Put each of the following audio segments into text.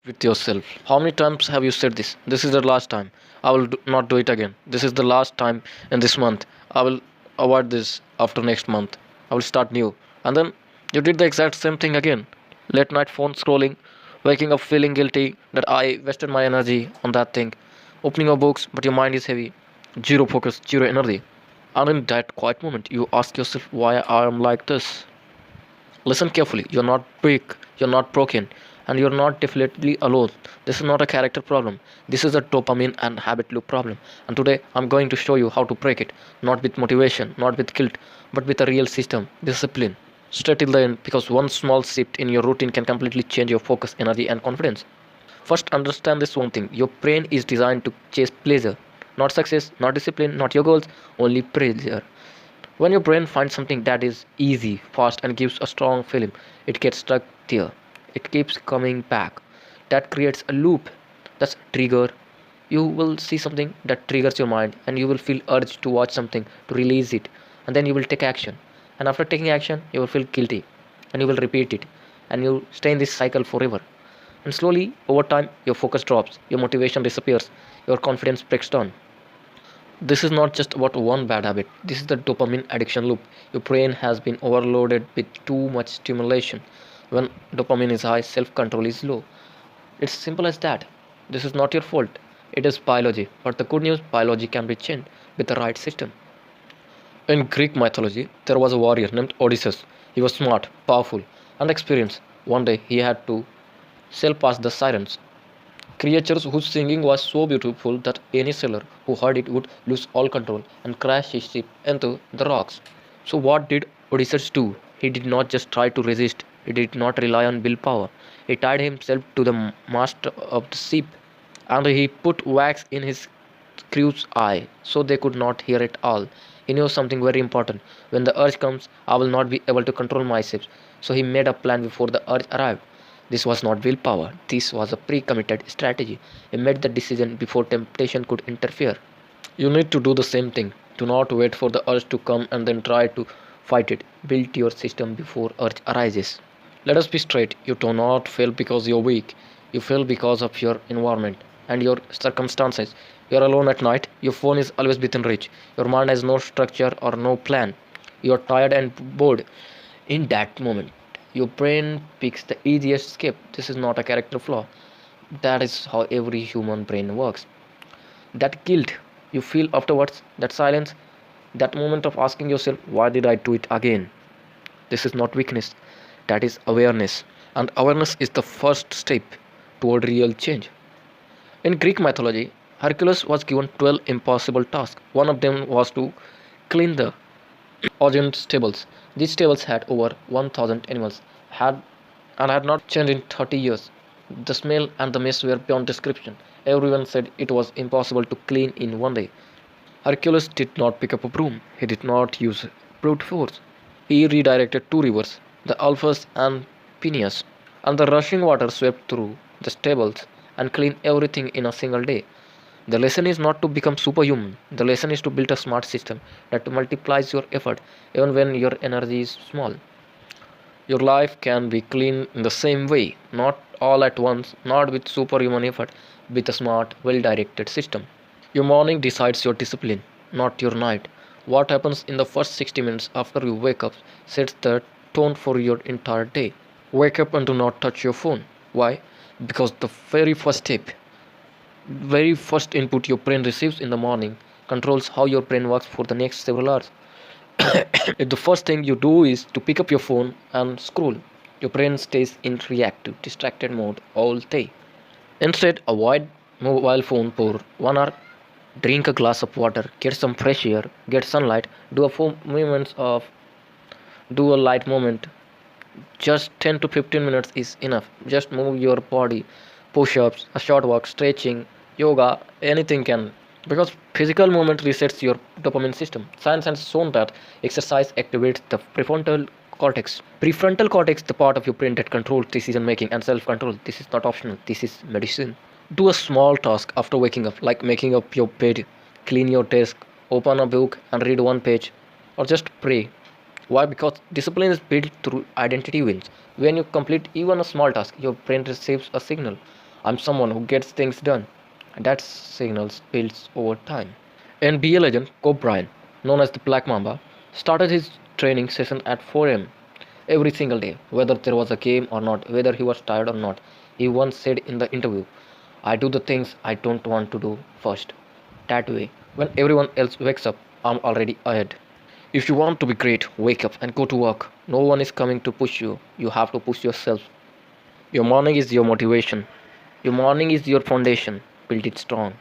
with yourself. How many times have you said this? This is the last time. I will not do it again. This is the last time in this month. I will avoid this after next month. I will start new. And then you did the exact same thing again. Late night phone scrolling, waking up feeling guilty that I wasted my energy on that thing. Opening your books, but your mind is heavy. Zero focus, zero energy. And in that quiet moment, you ask yourself why I am like this. Listen carefully. You're not weak, you're not broken, and you're not definitely alone. This is not a character problem. This is a dopamine and habit loop problem. And today I'm going to show you how to break it. Not with motivation, not with guilt, but with a real system, discipline. Stay till the end because one small shift in your routine can completely change your focus, energy, and confidence. First, understand this one thing your brain is designed to chase pleasure, not success, not discipline, not your goals, only pleasure. When your brain finds something that is easy, fast, and gives a strong feeling, it gets stuck there. It keeps coming back. That creates a loop. That's a trigger. You will see something that triggers your mind, and you will feel urged to watch something to release it, and then you will take action. And after taking action, you will feel guilty, and you will repeat it, and you stay in this cycle forever. And slowly, over time, your focus drops, your motivation disappears, your confidence breaks down. This is not just about one bad habit. This is the dopamine addiction loop. Your brain has been overloaded with too much stimulation. When dopamine is high, self control is low. It's simple as that. This is not your fault. It is biology. But the good news biology can be changed with the right system. In Greek mythology, there was a warrior named Odysseus. He was smart, powerful, and experienced. One day he had to sail past the sirens, creatures whose singing was so beautiful that any sailor who heard it would lose all control and crash his ship into the rocks. So, what did Odysseus do? He did not just try to resist, he did not rely on willpower. He tied himself to the mast of the ship and he put wax in his crew's eye so they could not hear it all. He knew something very important. When the urge comes, I will not be able to control myself. So he made a plan before the urge arrived. This was not willpower, this was a pre committed strategy. He made the decision before temptation could interfere. You need to do the same thing. Do not wait for the urge to come and then try to fight it. Build your system before urge arises. Let us be straight. You do not fail because you're weak. You fail because of your environment and your circumstances. You're alone at night. Your phone is always within reach. Your mind has no structure or no plan. You're tired and bored. In that moment, your brain picks the easiest escape. This is not a character flaw. That is how every human brain works. That guilt you feel afterwards, that silence, that moment of asking yourself, why did I do it again? This is not weakness, that is awareness. And awareness is the first step toward real change. In Greek mythology, Hercules was given 12 impossible tasks. One of them was to clean the Augean stables. These stables had over 1,000 animals had and had not changed in 30 years. The smell and the mess were beyond description. Everyone said it was impossible to clean in one day. Hercules did not pick up a broom. He did not use brute force. He redirected two rivers, the Alpheus and Peneus, and the rushing water swept through the stables and cleaned everything in a single day. The lesson is not to become superhuman. The lesson is to build a smart system that multiplies your effort even when your energy is small. Your life can be clean in the same way, not all at once, not with superhuman effort, with a smart, well directed system. Your morning decides your discipline, not your night. What happens in the first 60 minutes after you wake up sets the tone for your entire day. Wake up and do not touch your phone. Why? Because the very first input your brain receives in the morning controls how your brain works for the next several hours. If the first thing you do is to pick up your phone and scroll, your brain stays in reactive, distracted mode all day. Instead, avoid mobile phone for 1 hour, drink a glass of water, get some fresh air, get sunlight, do a few moments of do a light movement. Just 10 to 15 minutes is enough. Just move your body, push-ups, a short walk, stretching, yoga, anything can. Because physical movement resets your dopamine system. Science has shown that exercise activates the prefrontal cortex. Prefrontal cortex, the part of your brain that controls decision making and self-control. This is not optional. This is medicine. Do a small task after waking up, like making up your bed, clean your desk, open a book and read one page, or just pray. Why? Because discipline is built through identity wins. When you complete even a small task, your brain receives a signal. I'm someone who gets things done. And that signals builds over time. NBA legend Kobe Bryant, known as the Black Mamba, started his training session at 4 a.m. every single day, whether there was a game or not, whether he was tired or not. He once said in the interview, I do the things I don't want to do first. That way, when everyone else wakes up, I'm already ahead. If you want to be great, wake up and go to work. No one is coming to push you. You have to push yourself. Your morning is your motivation. Your morning is your foundation. Build it strong.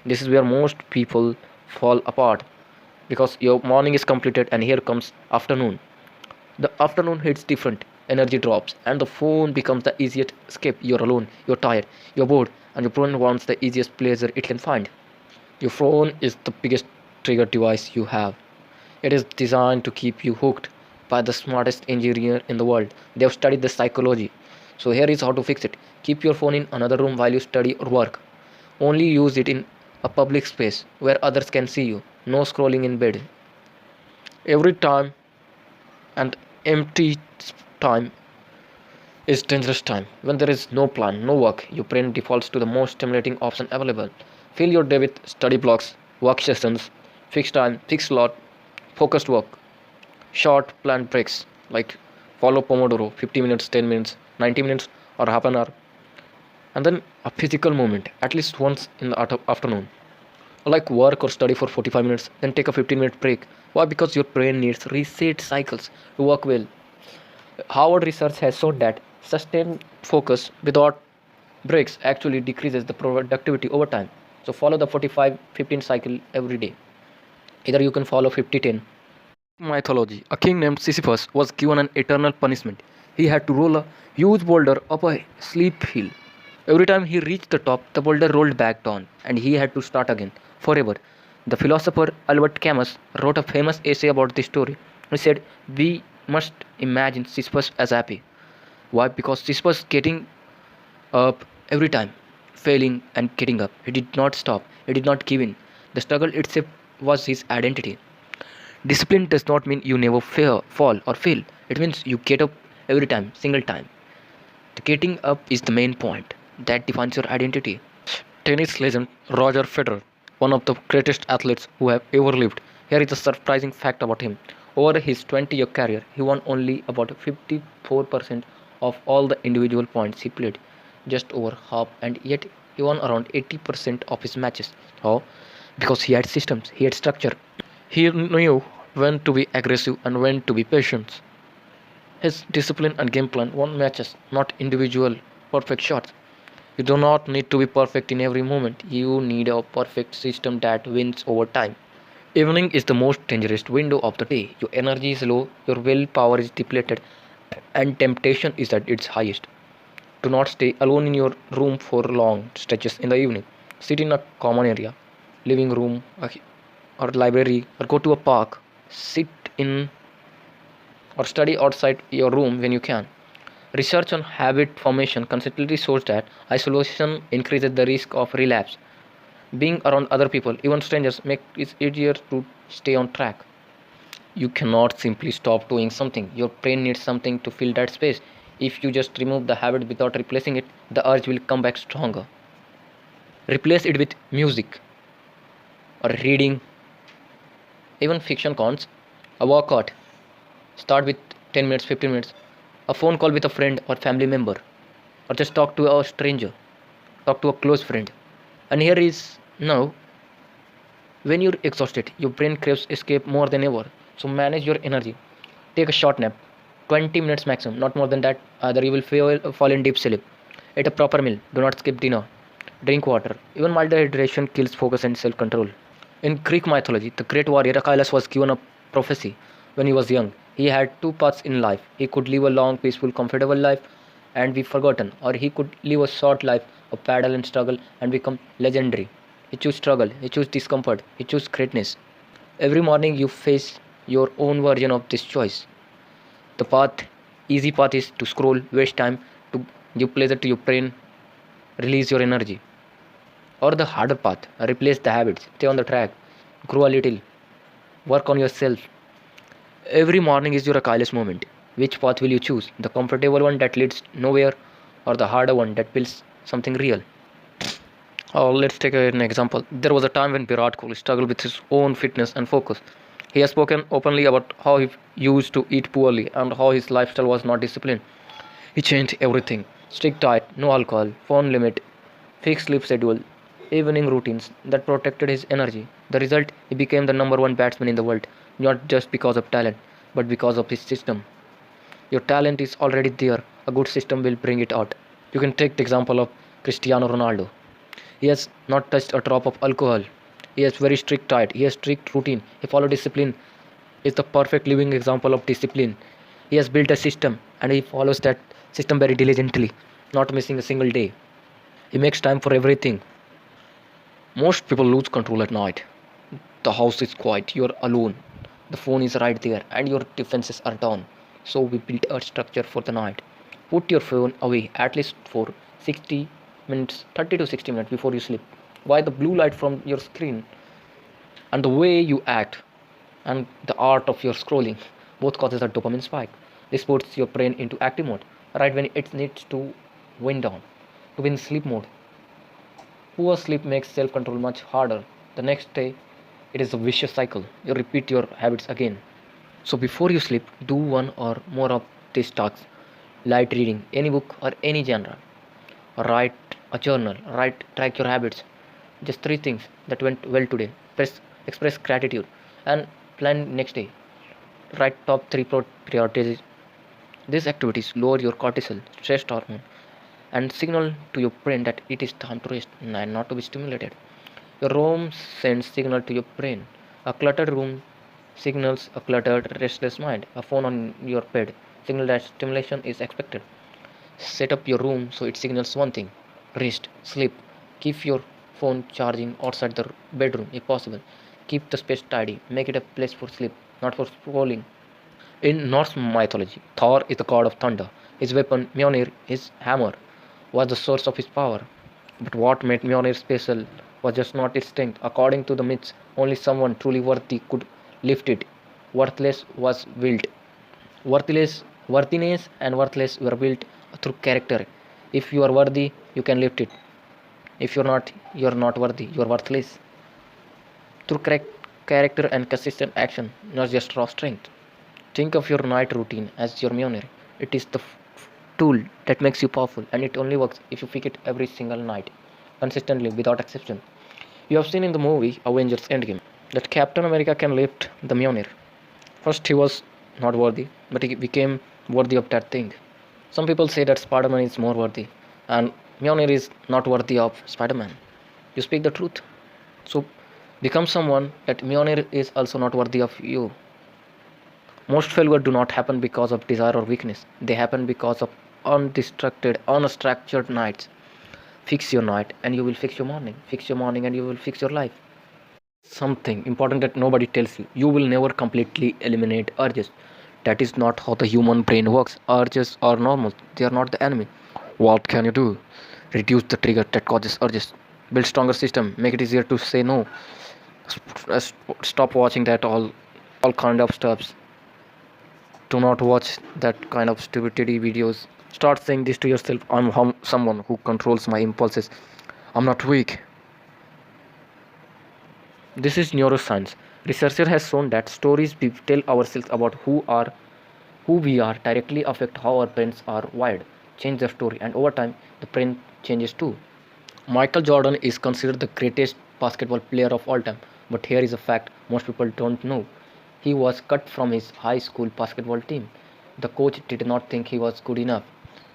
This is where most people fall apart because your morning is completed and here comes afternoon. The afternoon hits different, energy drops, and the phone becomes the easiest escape. You're alone, you're tired, you're bored, and your brain wants the easiest pleasure it can find. Your phone is the biggest trigger device you have. It is designed to keep you hooked by the smartest engineer in the world. They have studied the psychology. So here is how to fix it. Keep your phone in another room while you study or work. Only use it in a public space where others can see you. No scrolling in bed. Every time and empty time is dangerous time. When there is no plan, no work, your brain defaults to the most stimulating option available. Fill your day with study blocks, work sessions, fixed time, fixed slot, focused work, short planned breaks like follow Pomodoro 50 minutes, 10 minutes, 90 minutes, or half an hour, and then a physical movement at least once in the afternoon. Like work or study for 45 minutes, then take a 15-minute break. Why? Because your brain needs reset cycles to work well. Harvard research has shown that sustained focus without breaks actually decreases the productivity over time. So follow the 45-15 cycle every day. Either you can follow 50-10. Mythology. A king named Sisyphus was given an eternal punishment. He had to roll a huge boulder up a steep hill. Every time he reached the top, the boulder rolled back down, and he had to start again, forever. The philosopher Albert Camus wrote a famous essay about this story. He said, we must imagine Sisyphus as happy. Why? Because Sisyphus getting up every time, failing and getting up. He did not stop. He did not give in. The struggle itself was his identity. Discipline does not mean you never fall or fail. It means you get up every time, single time. The getting up is the main point that defines your identity. Tennis legend Roger Federer, one of the greatest athletes who have ever lived. Here is a surprising fact about him. Over his 20-year career, he won only about 54% of all the individual points he played, just over half, and yet he won around 80% of his matches. How? Because he had systems, he had structure. He knew when to be aggressive and when to be patient. His discipline and game plan won matches, not individual perfect shots. You do not need to be perfect in every moment. You need a perfect system that wins over time. Evening is the most dangerous window of the day. Your energy is low, your willpower is depleted, and temptation is at its highest. Do not stay alone in your room for long stretches in the evening. Sit in a common area, living room, or library, or go to a park. Sit in or study outside your room when you can. Research on habit formation consistently shows that isolation increases the risk of relapse. Being around other people, even strangers, makes it easier to stay on track. You cannot simply stop doing something. Your brain needs something to fill that space. If you just remove the habit without replacing it, the urge will come back stronger. Replace it with music or reading, even fiction counts. A workout. Start with 10 minutes, 15 minutes. A phone call with a friend or family member. Or just talk to a stranger. Talk to a close friend. And here is now, when you're exhausted, your brain craves escape more than ever. So manage your energy. Take a short nap. 20 minutes maximum, not more than that. Either you will fall in deep sleep. Eat a proper meal. Do not skip dinner. Drink water. Even mild dehydration kills focus and self-control. In Greek mythology, the great warrior Achilles was given a prophecy when he was young. He had two paths in life. He could live a long, peaceful, comfortable life and be forgotten, or he could live a short life of battle and struggle and become legendary. He chose struggle, he chose discomfort, he chose greatness. Every morning you face your own version of this choice. The path, easy path is to scroll, waste time, to give pleasure to your brain, release your energy. Or the harder path, replace the habits, stay on the track, grow a little, work on yourself. Every morning is your Achilles moment. Which path will you choose? The comfortable one that leads nowhere, or the harder one that builds something real? Let's take an example. There was a time when Virat Kohli struggled with his own fitness and focus. He has spoken openly about how he used to eat poorly and how his lifestyle was not disciplined. He changed everything: strict diet, no alcohol, phone limit, fixed sleep schedule, evening routines that protected his energy. The result, he became the number one batsman in the world, not just because of talent, but because of his system. Your talent is already there, a good system will bring it out. You can take the example of Cristiano Ronaldo. He has not touched a drop of alcohol. He has very strict diet. He has strict routine. He follows discipline. He is the perfect living example of discipline. He has built a system and he follows that system very diligently, not missing a single day. He makes time for everything. Most people lose control at night. The house is quiet, you're alone. The phone is right there and your defenses are down. So we built a structure for the night. Put your phone away at least for 60 minutes, 30 to 60 minutes before you sleep. Why? The blue light from your screen and the way you act and the art of your scrolling both causes a dopamine spike. This puts your brain into active mode right when it needs to wind down, to be in sleep mode. Poor sleep makes self control much harder. The next day, it is a vicious cycle. You repeat your habits again. So, before you sleep, do one or more of these tasks: light reading, any book or any genre, write a journal, track your habits. Just three things that went well today. Express gratitude and plan next day. Write top three priorities. These activities lower your cortisol, stress hormone, and signal to your brain that it is time to rest and not to be stimulated. Your room sends signal to your brain. A cluttered room signals a cluttered, restless mind. A phone on your bed signals that stimulation is expected. Set up your room so it signals one thing: rest, sleep. Keep your phone charging outside the bedroom if possible. Keep the space tidy. Make it a place for sleep, not for scrolling. In Norse mythology, Thor is the god of thunder. His weapon, Mjolnir, his hammer, was the source of his power. But what made Mjolnir special was just not its strength. According to the myths, only someone truly worthy could lift it. Worthless was built. Worthiness and worthless were built through character. If you are worthy, you can lift it. If you are not worthy. You are worthless. Through character and consistent action, not just raw strength. Think of your night routine as your Mjolnir. It is the tool that makes you powerful, and it only works if you pick it every single night, consistently, without exception. You have seen in the movie Avengers Endgame that Captain America can lift the Mjolnir. First, he was not worthy, but he became worthy of that thing. Some people say that Spider Man is more worthy, and Mjolnir is not worthy of Spider Man. You speak the truth. So, become someone that Mjolnir is also not worthy of you. Most failures do not happen because of desire or weakness. They happen because of unstructured nights. Fix your night and you will fix your morning. Fix your morning and you will fix your life. Something important that nobody tells you. You will never completely eliminate urges. That is not how the human brain works. Urges are normal. They are not the enemy. What can you do? Reduce the trigger that causes urges. Build stronger system. Make it easier to say no. Stop watching that all kind of stuffs. Do not watch that kind of stupidity videos. Start saying this to yourself: someone who controls my impulses. I'm not weak. This is neuroscience. Researcher has shown that stories we tell ourselves about who we are directly affect how our brains are wired. Change the story, and over time, the brain changes too. Michael Jordan is considered the greatest basketball player of all time, but here is a fact most people don't know. He was cut from his high school basketball team. The coach did not think he was good enough.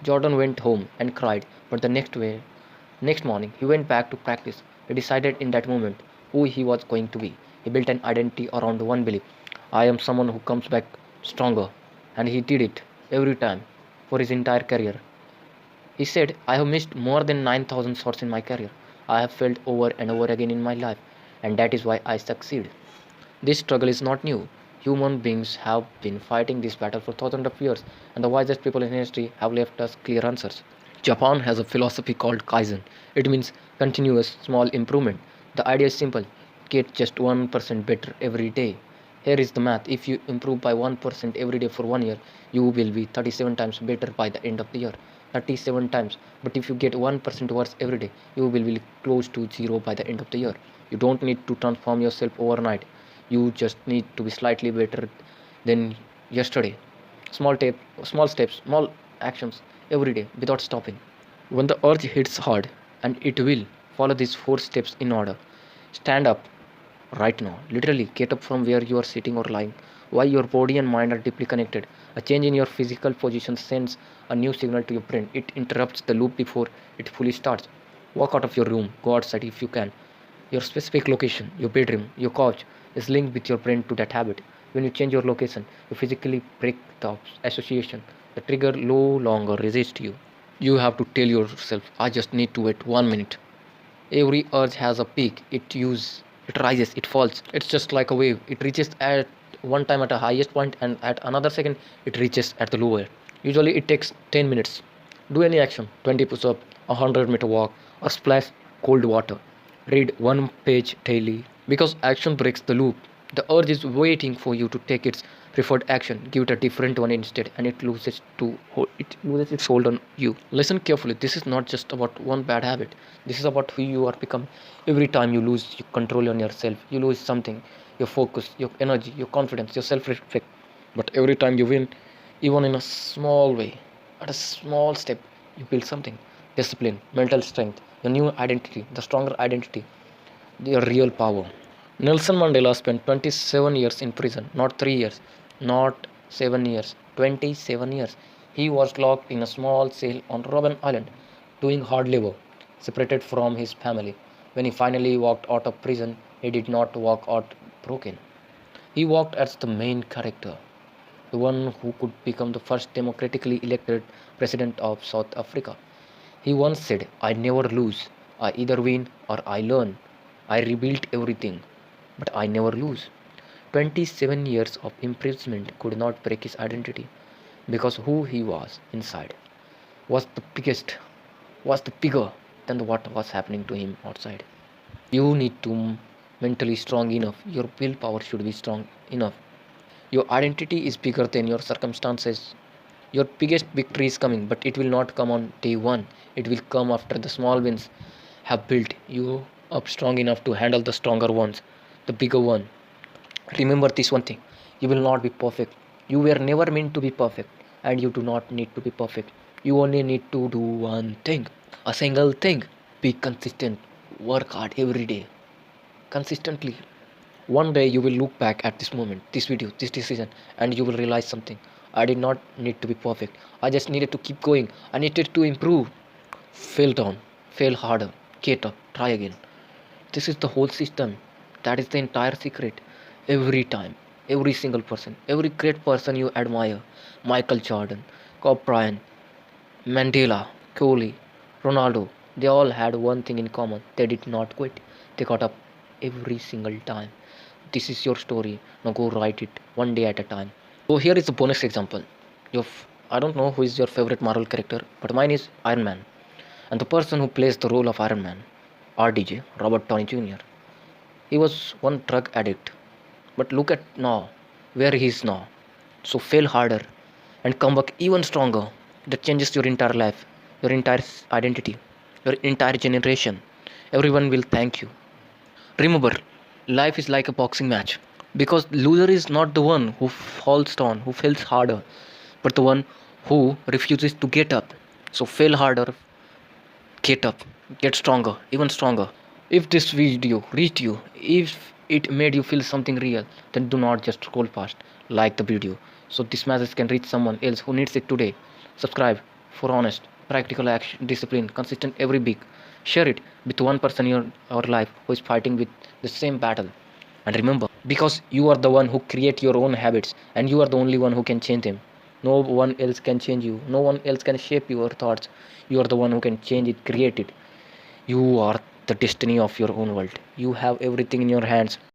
Jordan went home and cried, but next morning he went back to practice. He decided in that moment who he was going to be. He built an identity around one belief: I am someone who comes back stronger. And he did it every time for his entire career. He said, I have missed more than 9,000 shots in my career. I have failed over and over again in my life, and that is why I succeed. This struggle is not new. Human beings have been fighting this battle for thousands of years, and the wisest people in history have left us clear answers. Japan has a philosophy called Kaizen. It means continuous small improvement. The idea is simple: get just 1% better every day. Here is the math: if you improve by 1% every day for 1 year, you will be 37 times better by the end of the year. 37 times. But if you get 1% worse every day, you will be close to zero by the end of the year. You don't need to transform yourself overnight. You just need to be slightly better than yesterday. Small steps, small actions every day without stopping. When the urge hits hard, and it will, follow these 4 steps in order. Stand up right now. Literally, get up from where you are sitting or lying. Why your body and mind are deeply connected. A change in your physical position sends a new signal to your brain. It interrupts the loop before it fully starts. Walk out of your room, go outside if you can. Your specific location, your bedroom, your couch, is linked with your brain to that habit. When you change your location, you physically break the association. The trigger no longer resists you. You have to tell yourself, I just need to wait 1 minute. Every urge has a peak. It rises, it falls. It's just like a wave. It reaches at one time at a highest point, and at another second it reaches at the lower. Usually it takes 10 minutes. Do any action, 20 push up, a 100-meter walk, or splash cold water. Read one page daily. Because action breaks the loop. The urge is waiting for you to take its preferred action. Give it a different one instead, and it loses its hold on you. Listen carefully. This is not just about one bad habit. This is about who you are becoming. Every time you lose your control on yourself, you lose something: your focus, your energy, your confidence, your self-respect. But every time you win, even in a small way, at a small step, you build something: discipline, mental strength, your new identity, the stronger identity, your real power. Nelson Mandela spent 27 years in prison, not 3 years, not 7 years, 27 years. He was locked in a small cell on Robben Island, doing hard labor, separated from his family. When he finally walked out of prison, he did not walk out broken. He walked as the main character, the one who could become the first democratically elected president of South Africa. He once said, I never lose. I either win or I learn. I rebuilt everything, but I never lose. 27 years of imprisonment could not break his identity because who he was inside was the biggest, was the bigger than what was happening to him outside. You need to mentally strong enough. Your willpower should be strong enough. Your identity is bigger than your circumstances. Your biggest victory is coming, but it will not come on day one. It will come after the small wins have built you up strong enough to handle the stronger ones, the bigger one. Remember this one thing: you will not be perfect. You were never meant to be perfect, and you do not need to be perfect. You only need to do one thing, a single thing: be consistent, work hard every day, consistently. One day you will look back at this moment, this video, this decision, and you will realize something. I did not need to be perfect. I just needed to keep going. I needed to improve. Fail down, fail harder, get up, try again. This is the whole system. That is the entire secret. Every time, every single person, every great person you admire: Michael Jordan, Kobe Bryant, Mandela, Kohli, Ronaldo, they all had one thing in common: they did not quit. They got up every single time. This is your story. Now go write it one day at a time. So here is a bonus example. I don't know who is your favorite Marvel character, but mine is Iron Man. And the person who plays the role of Iron Man, RDJ, Robert Downey Jr., he was one drug addict. But look at now, where he is now. So fail harder and come back even stronger. That changes your entire life, your entire identity, your entire generation. Everyone will thank you. Remember, life is like a boxing match. Because loser is not the one who falls down, who fails harder, but the one who refuses to get up. So fail harder, get up, get stronger, even stronger. If this video reached you, if it made you feel something real, then do not just scroll past, like the video, so this message can reach someone else who needs it today. Subscribe for honest, practical action, discipline, consistent every week. Share it with one person in your life who is fighting with the same battle. And remember, because you are the one who create your own habits, and you are the only one who can change them. No one else can change you. No one else can shape your thoughts. You are the one who can change it, create it. You are the destiny of your own world. You have everything in your hands.